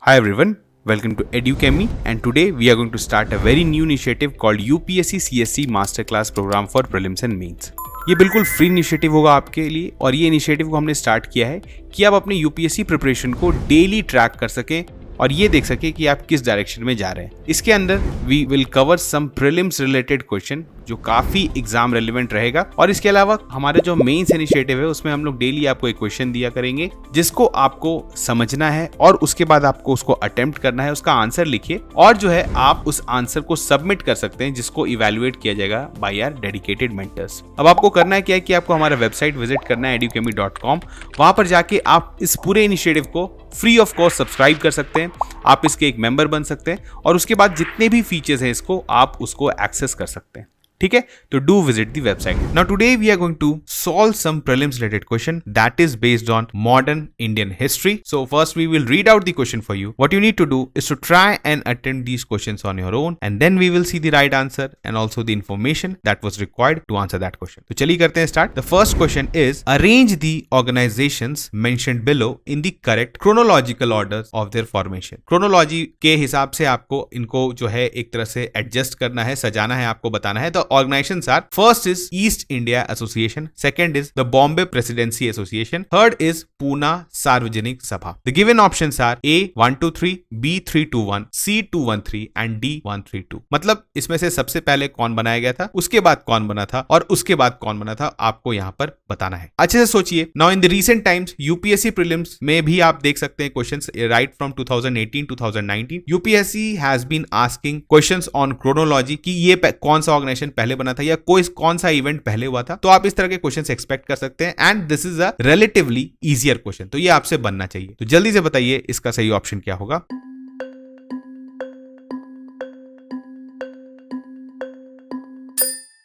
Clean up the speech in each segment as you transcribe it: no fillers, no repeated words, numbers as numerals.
Hi everyone, welcome to EduChemy, and today we are going to start a very new initiative called UPSC CSC Masterclass Program for Prelims and Mains. ये बिल्कुल free initiative होगा आपके लिए और ये initiative को हमने start किया है कि आप अपने यूपीएससी प्रिपरेशन को डेली ट्रैक कर सकें और ये देख सके कि आप किस डायरेक्शन में जा रहे हैं। इसके अंदर we will cover some prelims related question जो काफी एग्जाम रेलिवेंट रहेगा और इसके अलावा हमारे जो मेंस इनिशिएटिव है उसमें हम लोग डेली आपको एक क्वेश्चन दिया करेंगे जिसको आपको समझना है और उसके बाद आपको उसको अटेम्प्ट करना है, उसका आंसर लिखिए और जो है आप उस आंसर को सबमिट कर सकते हैं जिसको इवैल्यूएट किया जाएगा बाय आवर डेडिकेटेड मेंटर्स। अब आपको करना है क्या है कि आपको हमारा वेबसाइट विजिट करना है educhemy.com। वहां पर जाके आप इस पूरे इनिशिएटिव को फ्री ऑफ कॉस्ट सब्सक्राइब कर सकते हैं, आप इसके एक मेंबर बन सकते हैं और उसके बाद जितने भी फीचर्स हैं इसको आप उसको एक्सेस कर सकते हैं। ठीक है, तो do visit the website. Now today we are going to solve some prelims related question that is based on modern Indian history. So first we will read out the question for you. What you need to do is to try and attempt these questions on your own and then we will see the right answer and also the information that was required to answer that question. तो चलिए करते हैं start. The first question is arrange the organisations mentioned below in the correct chronological order of their formation. Chronology के हिसाब से आपको इनको जो है एक तरह से एडजस्ट करना है, सजाना है, आपको बताना है। The organizations are: first is East India Association, second is the Bombay Presidency Association, third is Pune Sarvajanik Sabha. The given options are A 123, B 321, C 213 and D 132। मतलब इसमें से सबसे पहले कौन बनाया गया था, उसके बाद कौन बना था और उसके बाद कौन बना था, आपको यहाँ पर बताना है। अच्छे से सोचिए। Now in the recent times UPSC prelims में भी आप देख सकते हैं questions right from 2018-2019 UPSC has been asking questions on chronology कि ये कौन सा ऑर्गेनाइजेशन पहले बना था या कोई कौन सा इवेंट पहले हुआ था। तो आप इस तरह के क्वेश्चंस एक्सपेक्ट कर सकते हैं and this is a relatively easier question, तो ये आपसे बनना चाहिए। तो जल्दी से बताइए इसका सही ऑप्शन क्या होगा।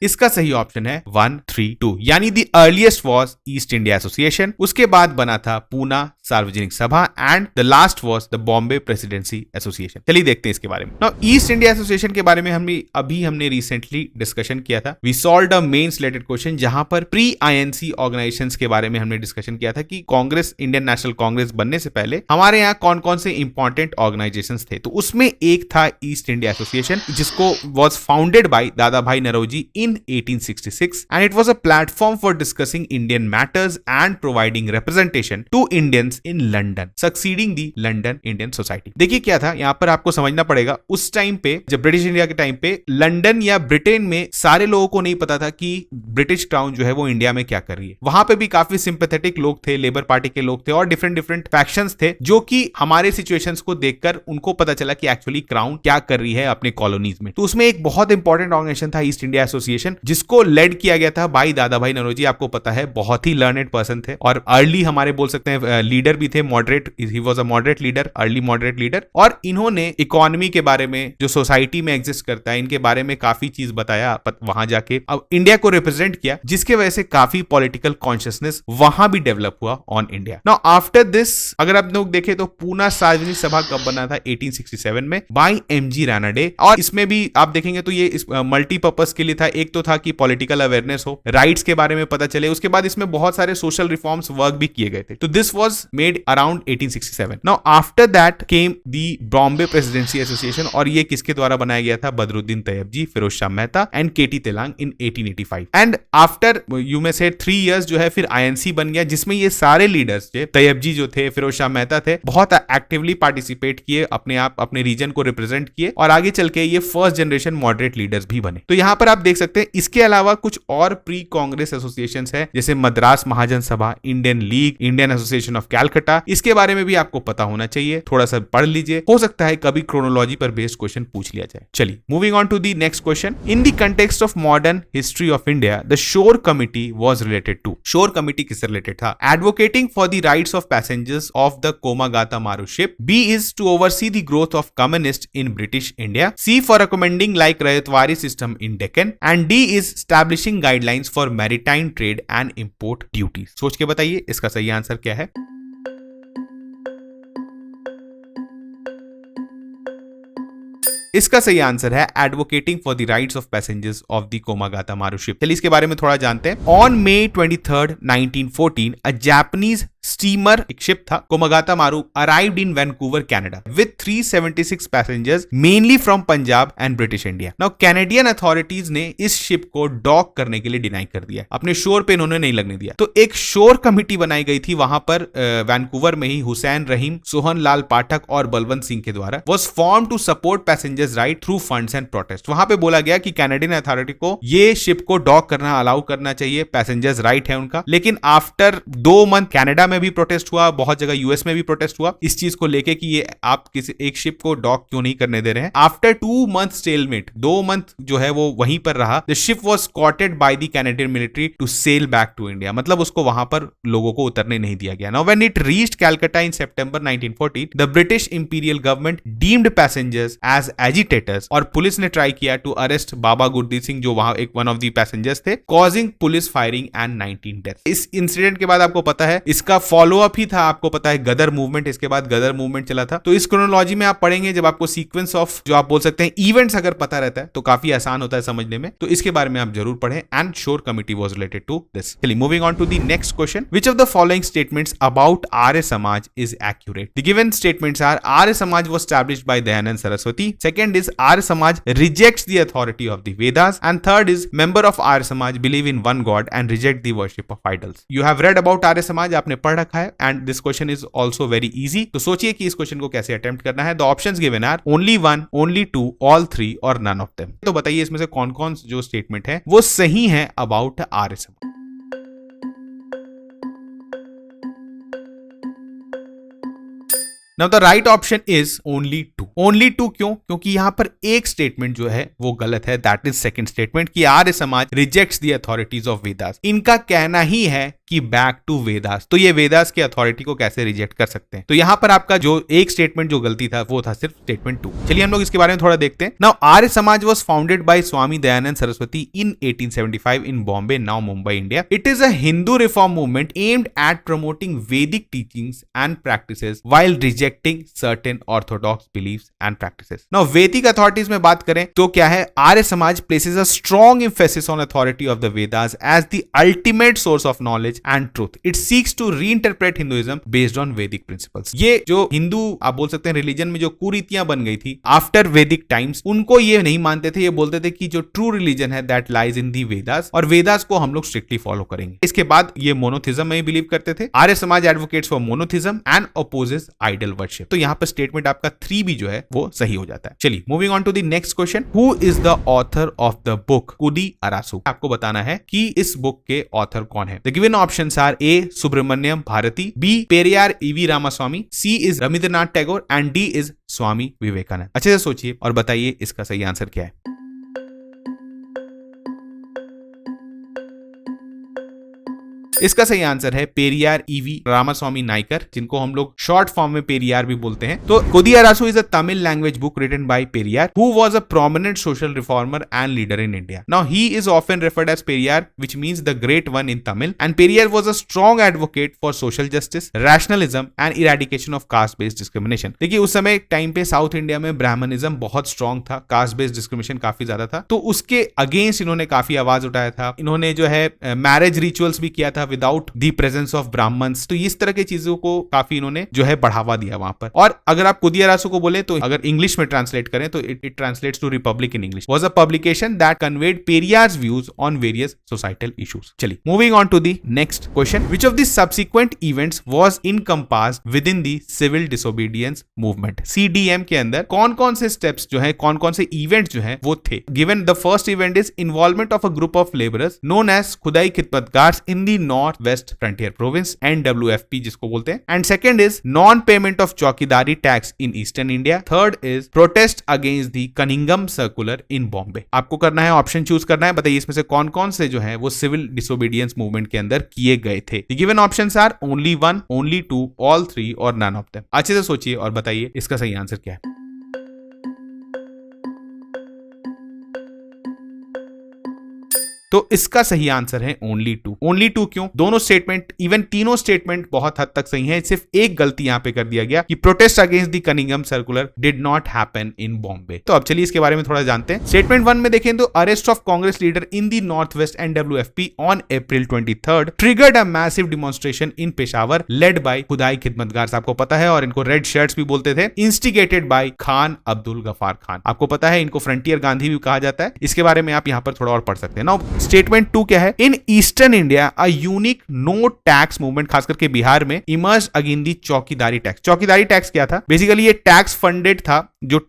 इसका सही ऑप्शन है 132, यानी the earliest was east India association, उसके बाद बना था पूना सार्वजनिक सभा and the last was the Bombay presidency association. चलिए देखते हैं इसके बारे में। नाउ ईस्ट इंडिया एसोसिएशन के बारे में हमने रिसेंटली डिस्कशन किया था। We solved a mains related question जहां पर प्री आईएनसी ऑर्गेनाइजेशंस के बारे में हमने डिस्कशन किया था कि कांग्रेस, इंडियन नेशनल कांग्रेस बनने से पहले हमारे यहाँ कौन कौन से इंपॉर्टेंट ऑर्गेनाइजेशंस थे। तो उसमें एक था ईस्ट इंडिया एसोसिएशन जिसको वाज फाउंडेड बाय दादा भाई Naoroji in 1866 and it was a platform for discussing Indian matters and providing representation to Indians in London, succeeding the London Indian Society। देखिए क्या था यहाँ पर, आपको समझना पड़ेगा उस टाइम पे जब ब्रिटिश इंडिया के टाइम पे लंदन या ब्रिटेन में सारे लोगों को नहीं पता था कि ब्रिटिश क्राउन जो है वो इंडिया में क्या कर रही है। वहां पे भी काफी सिंपैथेटिक लोग थे, लेबर पार्टी के लोग थे और डिफरेंट फैक्शंस थे जो कि हमारे सिचुएशंस को देखकर उनको पता चला कि एक्चुअली क्राउन क्या कर रही है अपने कॉलोनीज में। तो उसमें एक बहुत इंपॉर्टेंट ऑर्गेनाइजेशन था ईस्ट इंडिया एसोसिएशन जिसको लेड किया गया था बाई दादा भाई नौरोजी। आपको पता है बहुत ही लर्नेड पर्सन थे और अर्ली हमारे बोल सकते हैं लीडर भी थे, moderate, he was a moderate leader, early moderate leader. और इन्होंने इकोनॉमी के बारे में, जो सोसाइटी में एग्जिस्ट करता है, इनके बारे में काफी चीज बताया वहां जाके। अब इंडिया को रिप्रेजेंट किया जिसके वजह से काफी पॉलिटिकल कॉन्शियसनेस वहां भी डेवलप हुआ on India. Now after this अगर आप लोग देखें तो पूना सार्वजनिक सभा कब बना था, 1867 में बाई एमजी रानाडे। और इसमें भी आप देखेंगे तो ये मल्टीपर्पज के लिए था। एक तो था कि पॉलिटिकल अवेयरनेस हो, राइट्स के बारे में पता चले, उसके बाद इसमें बहुत सारे सोशल रिफॉर्म्स वर्क भी किए गए थे। तो this was made around 1867। Now after that came the Bombay presidency association और ये किसके द्वारा बनाया गया था, Badruddin Tyabji, Firoz Shah Mehta and K T Telang in 1885। And after you may से 3 इयर्स जो है फिर आईएनसी बन गया जिसमें ये सारे लीडर्स थे, तैयबजी जो थे, फिरोज शाह मेहता थे, बहुत एक्टिवली पार्टिसिपेट किए, अपने आप अपने रीजन को रिप्रेजेंट किए और आगे चल के ये फर्स्ट जनरेशन मॉडरेट लीडर्स भी बने। तो यहां पर आप देख सकते हैं इसके अलावा कुछ और प्री कांग्रेस एसोसिएशंस है जैसे मद्रास महाजन सभा, Indian league, Indian association of Calcutta. इसके बारे में भी आपको पता होना चाहिए, थोड़ा सा पढ़ लीजिए, हो सकता है कभी क्रोनोलॉजी पर बेस्ड क्वेश्चन पूछ लिया जाए। चलिए moving on to the next question. In the context of modern history of India the Shore committee was related to. Shore committee किससे रिलेटेड था? Advocating for the rights of passengers of the Komagata Maru ship. B is to oversee the growth of communist in British India. C for recommending like ryotwari system in Deccan and D is establishing guidelines for maritime trade and import duties। सोच के बताइए इसका सही answer क्या है। इसका सही answer है advocating for the rights of passengers of the Komagata Maru ship. चलिए इसके बारे में थोड़ा जानते हैं। On May 23, 1914 a Japanese steamer एक शिप था, Komagata Maru, arrived in Vancouver Canada with 376 passengers mainly from Punjab and British India. Now Canadian authorities ने इस शिप को डॉक करने के लिए डिनाई कर दिया, अपने शोर पे इन्होंने नहीं लगने दिया। तो एक शोर कमिटी बनाई गई थी वहां पर वैंकूवर में ही, हुसैन रहीम, सोहन लाल पाठक और बलवंत सिंह के द्वारा, was form to support passengers right through funds and protest. वहां पे बोला गया कि कैनेडियन अथॉरिटी को ये शिप को डॉक करना अलाउ करना चाहिए, पैसेंजर्स राइट है उनका। लेकिन आफ्टर 2 मंथ कनाडा में भी प्रोटेस्ट हुआ, बहुत जगह यूएस में भी प्रोटेस्ट हुआ इस चीज को लेके कि ये आप किसी एक शिप को डॉक क्यों नहीं करने दे रहे हैं। आफ्टर 2 मंथ स्टेलमेट, 2 मंथ जो है वो वहीं पर रहा, the ship was escorted by the Canadian military to sail back to India, मतलब उसको वहां पर लोगों को उतरने नहीं दिया गया। Now when it reached Calcutta in September 1914, the British imperial government deemed passengers as agitators, और पुलिस ने ट्राई किया टू अरेस्ट बाबा गुरदीप सिंह जो वहां एक वन ऑफ द पैसेंजर्स थे, causing police firing and 19 death. इस इंसिडेंट के बाद आपको पता है इसका फॉलो अप ही था, आपको पता है गदर मूवमेंट, इसके बाद गदर मूवमेंट चला था। तो इस क्रोनोलॉजी में आप पढ़ेंगे, जब आपको सीक्वेंस ऑफ जो आप बोल सकते हैं इवेंट्स अगर पता रहता है तो काफी आसान होता है समझने में, तो इसके बारे में आप जरूर पढ़ें। And Shore committee was related to this. चलिए moving on to the next question, which of the following statements about Arya Samaj is accurate? The given statements are Arya Samaj was established by Dayanand Saraswati, second is Arya Samaj rejects the authority of the Vedas, and third is member of Arya Samaj believe in one god and reject the worship of idols. You have read about Arya समाज, आपने पढ़ रखा है, and this question is also very easy. तो सोचिए कि इस question को कैसे अटेम्प्ट करना है। The options given are only 1, only 2, all 3 और नन ऑफ देम। तो बताइए इसमें से कौन कौन जो स्टेटमेंट है वो सही है अबाउट आर्य समाज। Now the right option is only 2. Only 2 क्यों? क्योंकि यहां पर एक स्टेटमेंट जो है वो गलत है, दैट इज सेकंड स्टेटमेंट कि आर्य Samaj rejects the authorities of Vedas. इनका कहना ही है कि बैक टू वेदास, तो ये वेदास की अथॉरिटी को कैसे रिजेक्ट कर सकते हैं? तो यहां पर आपका जो एक स्टेटमेंट जो गलती था वो था सिर्फ स्टेटमेंट 2। चलिए हम लोग इसके बारे में थोड़ा देखते हैं। Now Arya Samaj was founded by Swami Dayanand Saraswati in 1875 in Bombay, now Mumbai, India. It is a Hindu reform movement aimed at promoting Vedic teachings and practices while rejecting certain orthodox beliefs and practices. Now Vedic authorities में बात करें तो क्या है, Arya Samaj places a strong emphasis on authority of the Vedas as the ultimate source of knowledge and truth. It seeks to reinterpret Hinduism based on Vedic principles. ये जो हिंदू आप बोल सकते हैं रिलीजन में जो कुरीतियां बन गई थी आफ्टर वैदिक टाइम्स, उनको ये नहीं मानते थे, ये बोलते थे कि जो ट्रू रिलीजन है दैट लाइज इन दी वेदास, और वेदास को हम लोग स्ट्रिक्टली फॉलो करेंगे। इसके बाद ये मोनोथिज्म में बिलीव करते थे। Arya Samaj advocates for monotheism and opposes idol worship. तो यहाँ पर स्टेटमेंट आपका 3 भी जो है वो सही हो जाता है। चलिए moving on to the next question, who is the author of the book Kudi Arasu? आपको बताना है कि इस बुक के ऑथर कौन है। The given options are A Subramania Bharati, B Periyar E V Ramasamy, C is Rabindranath Tagore and D is Swami Vivekananda. अच्छे से सोचिए और बताइए इसका सही आंसर क्या है। इसका सही आंसर है पेरियार ईवी रामास्वामी नायकर, जिनको हम लोग शॉर्ट फॉर्म में पेरियार भी बोलते हैं। तो Kudiarasu is a Tamil language book written by Periyar, who was a prominent social reformer and leader in India. Now he is often referred as Periyar, which means the great one in Tamil, and Periyar was a strong advocate for social justice, rationalism and eradication of caste based discrimination. देखिए उस समय time पे south India में ब्राह्मणिज्म बहुत strong था, caste based discrimination काफी ज्यादा था, तो उसके अगेंस्ट इन्होंने काफी आवाज उठाया था। इन्होंने जो है मैरिज रिचुअल्स भी किया था without the presence of Brahmins, तो इस तरह की चीजों को काफी इन्होंने जो है बढ़ावा दिया वहां पर। और अगर आप कोदियारासु को बोले तो अगर इंग्लिश में ट्रांसलेट करें तो it translates to republic in English, was a publication that conveyed Periyar's views on various societal issues. चलिए moving on to the next question, which of the subsequent events was encompassed within the civil disobedience movement? CDM के अंदर कौन कौन से steps जो है, कौन कौन से इवेंट्स जो है वो थे? Given the first event is involvement of a group of labourers known as Khudai Khidmatgars in the North West Frontier Province, NWFP जिसको बोलते हैं, and second is non payment of chowkidari tax in eastern India, third is protest against the Cunningham circular in Bombay. आपको करना है option choose करना है, बताइए इसमें से कौन कौन से जो है वो सिविल डिसोबीडियंस मूवमेंट के अंदर किए गए थे। Given options are only 1, only 2, all 3 और नन ऑफ देम। अच्छे से सोचिए और बताइए इसका सही आंसर क्या है। तो इसका सही आंसर है ओनली टू। ओनली टू क्यों? दोनों स्टेटमेंट, इवन तीनों स्टेटमेंट बहुत हद तक सही है, सिर्फ एक गलती यहां पे कर दिया गया कि protest against the Cunningham circular did not happen in Bombay. तो अब चलिए इसके बारे में थोड़ा जानते हैं। स्टेटमेंट 1 में देखें तो arrest of Congress leader in the North waste NWFP on April 23 triggered a massive demonstration in Peshawar led by खुदाई खिदमतगार। आपको पता है, और इनको रेड शर्ट्स भी बोलते थे। Instigated by Khan Abdul Gaffar Khan. आपको पता है इनको फ्रंटियर गांधी भी कहा जाता है। इसके बारे में आप यहां पर थोड़ा और पढ़ सकते हैं। नाउ स्टेटमेंट 2 क्या है? In eastern India a unique no tax movement, खास करके बिहार में, emerge against the chaukidari tax. चौकीदारी टैक्स क्या था? बेसिकली ये टैक्स फंडेड था, जो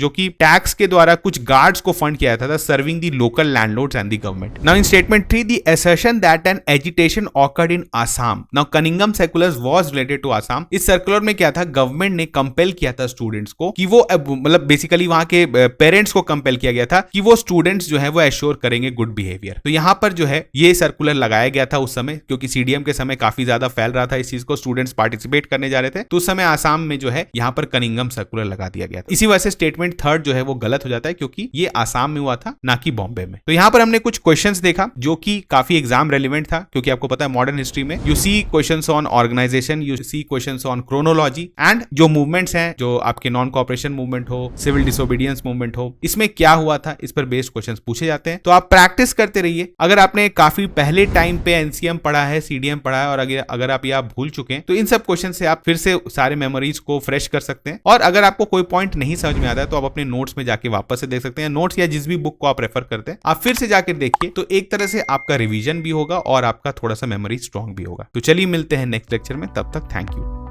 कि टैक्स के द्वारा कुछ गार्ड्स को फंड किया जाता था, serving the local landlords and the government. Now in statement 3 the assertion that an agitation occurred in Assam. Now Cunningham circulars was related to Assam. इस सर्कुलर में क्या था? गवर्नमेंट ने कंपेल किया था स्टूडेंट्स को कि वो, मतलब बेसिकली वहां के पेरेंट्स को कंपेल किया गया था कि वो स्टूडेंट्स जो है वो एश्योर करेंगे गुड बिहेवियर। तो यहां पर जो है ये सर्कुलर लगाया गया था उस समय, क्योंकि सीडीएम के समय काफी ज्यादा फैल रहा था इस चीज को, स्टूडेंट्स पार्टिसिपेट करने जा रहे थे। तो उस समय आसाम में जो है यहाँ पर कनिंघम सर्कुलर लगा दिया गया था। इसी वजह से स्टेटमेंट 3 जो है वो गलत हो जाता है, क्योंकि ये आसाम में हुआ था, ना कि बॉम्बे में। तो यहाँ पर हमने कुछ क्वेश्चंस देखा जो कि काफी एग्जाम रेलिवेंट था, क्योंकि आपको पता है मॉडर्न हिस्ट्री में you see questions on organisation, you see questions on chronology and जो मूवमेंट्स हैं, जो आपके नॉन कोऑपरेशन मूवमेंट हो, सिविल डिसोबीडियंस मूवमेंट हो, इसमें क्या हुआ था, इस पर बेस्ड क्वेश्चंस पूछे जाते हैं। तो आप प्रैक्टिस करते रहिए। अगर आपने काफी पहले टाइम पे एनसीएम पढ़ा है, सीडीएम पढ़ा है, और अगर आप ये आप भूल चुके हैं, तो इन सब क्वेश्चन से आप फिर से सारे मेमोरीज को फ्रेश कर सकते हैं। और अगर आपको कोई पॉइंट नहीं समझ में आता है तो आप अपने नोट्स में जाके वापस से देख सकते हैं। नोट्स या जिस भी बुक को आप रेफर करते हैं, आप फिर से जाकर देखिए, तो एक तरह से आपका रिवीजन भी होगा और आपका थोड़ा सा मेमोरी स्ट्रांग भी होगा। तो चलिए मिलते हैं नेक्स्ट लेक्चर में, तब तक थैंक यू।